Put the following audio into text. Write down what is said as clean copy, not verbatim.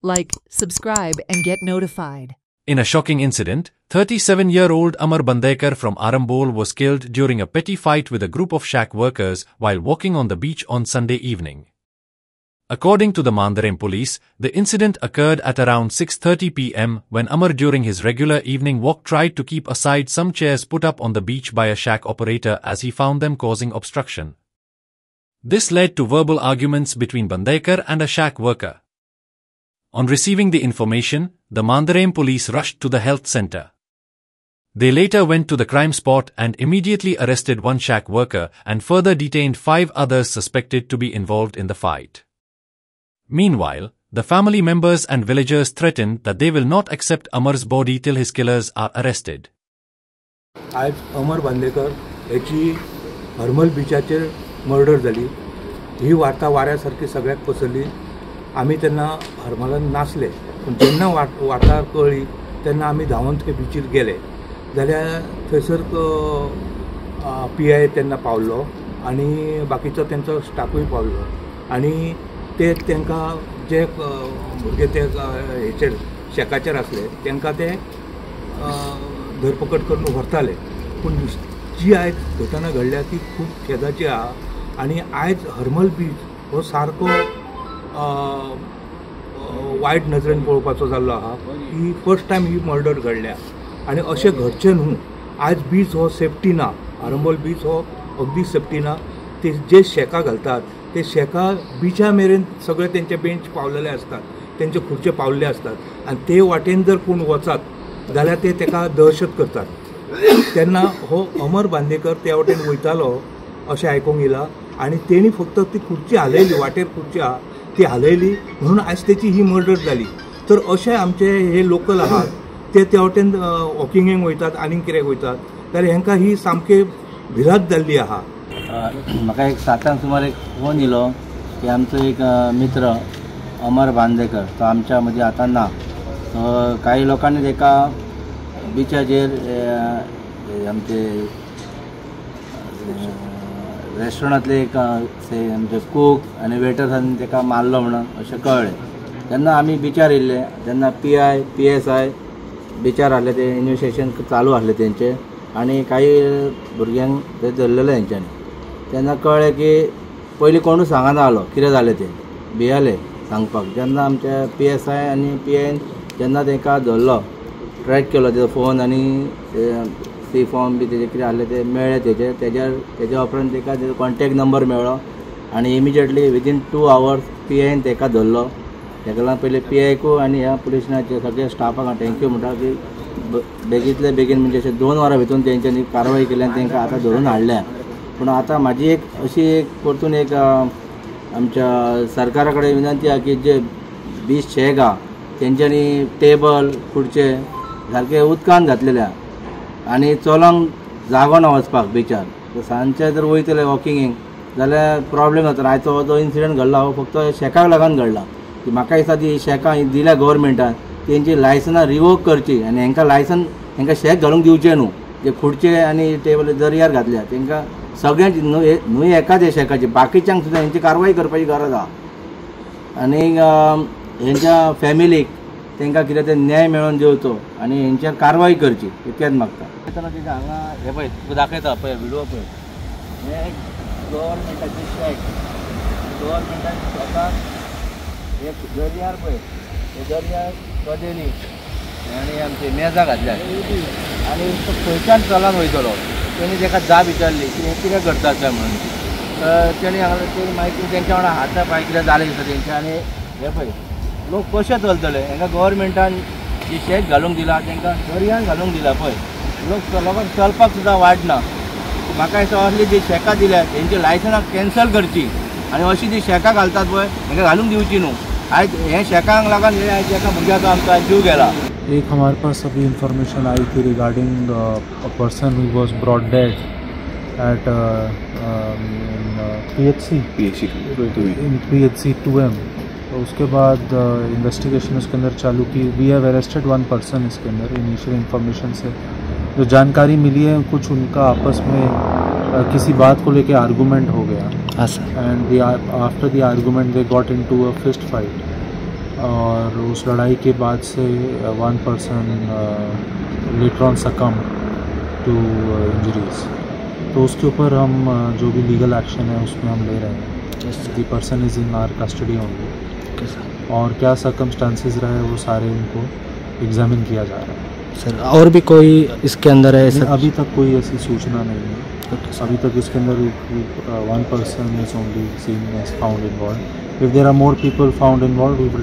like, subscribe and get notified. In a shocking incident, 37-year-old Amar Bandekar from Arambol was killed during a petty fight with a group of shack workers while walking on the beach on Sunday evening. According to the Mandarim police, the incident occurred at around 6:30 p.m. when Amar during his regular evening walk tried to keep aside some chairs put up on the beach by a shack operator as he found them causing obstruction. This led to verbal arguments between Bandekar and a shack worker. On receiving the information, the Mandarim police rushed to the health center. They later went to the crime spot and immediately arrested one shack worker and further detained 5 others suspected to be involved in the fight. Meanwhile, the family members and villagers threatened that they will not accept Amar's body till his killers are arrested. आज अमर बांदेकर याची Harmal बीचाचेर murder जाली. ही वार्ता वाऱ्यासारखी सगळ्याक पसरली. आम्ही त्यांना हरमलान नासले, पण जेन्ना वार्ता कळली तेन्ना आमी धांवन ते बीचीर गेले. जाल्यार थंयसर PI तेन्ना पावलो आनी बाकीचो तेंचो स्टाफूय पावलो आनी ते तांकां जे भुरगे ते हेचेर शेकाचेर आसले तांकां ते धरपकड करून व्हरताले. पूण जी आयज घटना घडल्या ती खूब खेदाची आहा आनी आयज हरमल बीच हो सारको वायट नजरेन पळोवपाचो जाल्लो आहा. ही फर्स्ट टायम ही मर्डर घडल्या आनी अशें घडचें न्हू. आयज बीच हो सेफ्टी ना. आरंबोल बीच हो अगदी सेफ्टी ना. ते जे शेकां घालतात ते शेकां बिचा मेरेन सगळे तेंचे बेंच पावलेले असतात, तेंचे खुर्चे पावल्ले असतात आनी ते वाटेन जर कोण वचात जाल्यार ते तेका दहशत करतात. तेन्ना हो अमर बांदेकर त्या वाटेन वयतालो अशें आयकूंक येयलां आनी तेणी फक्त ती खुर्ची हालयली, वाटेर खुर्ची आहा ती हालयली म्हणून आयज तेची ही मर्डर जाली. तर अशें आमचे हे लोकल आहात ते त्या वाटेन वॉकिंगेक वयतात आनीक कित्याक वयतात जाल्यार हेंकां ही सामके भिरांत जाल्ली आहा. म्हाका एक 7 सुमार एक फोन येयलो की आमचो एक मित्र अमर बांदेकर तो आमच्या मदीं आतां ना. काही लोकांनी तेका बिचाचेर आमचे रेस्टॉरंटांतले एक आमचे कूक आनी वेटर्सांनी तेका मारलो म्हणून अशें कळ्ळें. तेन्ना आमी बिचार येयल्ले. तेन्ना PI PSI बिचार आहले, ते इन्वेस्टिगेशन चालू आहलें तेंचे आनी काही भुरग्यांक ते धरलेले तेंच्यांनी. तेन्ना कळ्ळें की पयलीं कोणूच सांगना आलो कितें जालें तें, भियाले सांगपाक. जेन्ना आमच्या PSI आनी PIन जेन्ना तेंकां धरलो, ट्रॅक केलो तेजो फोन आनी सी फॉर्म बी तेजे कितें आहलें ते मेळ्ळे तेज्या उपरांत तेका तेजो कॉन्टॅक्ट नंबर मेळ्ळो आनी इमिजिएटली विदीन 2 hours PIन तेका धरलो. तेका लागून पयलीं PIकूय आनी ह्या पुलिसांच्या सगळ्या स्टाफाक हांव थँक्यू म्हणटा की बेगींतले बेगीन म्हणजे अशें 2 वरां भितर तेंच्यांनी कारवाय केली आनी तेंकां आतां धरून हाडल्या. पूण आतां म्हाजी एक अशी एक परतून एक आमच्या सरकारा कडेन विनंती आहा की जे बीच शेक आहा तेंच्यांनी टेबल खुर्चे सारके उदकान घातलेले आनी चलोंक जागो ना वचपाक बिचार. सांजचे जर वयतले वॉकिंगेक जाल्यार प्रॉब्लेम जाता. आयचो जो इन्सिडंट घडला हो फक्त शेकाक लागून घडला. म्हाका दिसता ती शेकां दिल्या गव्हर्मेंटान तेंची लायसनां रिवोक करची आनी हेंकां लायसन हेंकां शेक घालूंक दिवचें न्हू. जे खुर्चे आनी टेबल दर्यार घातल्या तेंकां सगळ्यांची न्हू एकाच हे शेकाची बाकीच्यांक सुद्दां हेंची कारवाय करपाची गरज आहा. आनी हेंच्या फॅमिलीक तेंकां कितें तें न्याय मेळोवन दिवचो आनी हेंचेर कारवाय करची इतकेंच मागता. हांगा हे पळय तुका दाखयता पळय व्हिडिओ पळय. हे गव्हर्मेंटाचें शेक, गव्हर्मेंटान शेकाक एक दर्यार पळय, हे दर्यार कदेली आनी आमची मेजां घातल्या आनी तो खंयच्यान चलोन वयतलो. तेणी ताका जाप विचारली की हें कितें करता काय म्हणून. तेणी मागीर तेंच्या वांगडा हाता पांय कितें जालें दिसता तेंचे आनी हे पळय लोक कशे चलतले. हेंकां गव्हर्मेंटान जी शेक घालूंक दिला तेंकां दर्यान घालूंक दिला पळय. लोकांक चलपाक सुद्दां वाडना. म्हाका दिसता असली जी शेकां दिल्यात तेंची लायसनां कॅन्सल करची आनी अशी जी शेकां घालतात पळय हेंकां घालूंक दिवची न्हू. आयज हे शेकांक लागून हे आयज एका भुरग्याचो आमकां जीव गेला. एक हमारे पास अभी इंफॉर्मेशन आई थी रिगार्डिंग अ पर्सन हु वाज brought dead eight PHC 2M. तो उसके बाद इन्वेस्टिगेशन उसके अंदर चालू की. वी हैव अरेस्टेड 1 person इसके अंदर. इनिशियल इन्फॉर्मेशन से जो जानकारी मिली है कुछ उनका आपस में किसी बात को लेके आर्गूमेंट हो गया. And after the argument they got into a fist fight. और उस लड़ाई के बाद से one person later on succumb to injuries. तो उसके ऊपर हम जो भी लीगल एक्शन है उसमें हम ले रहे हैं। The person is in our custody only, और क्या सर्कमस्टांसेस रहे वो सारे उनको एग्जामिन किया जा रहा है। सर और भी कोई इसके अंदर है सर? अभी तक कोई ऐसी सूचना नहीं है। अभी तक इसके अंदर one person is only seen found involve. If there are more people found involve we will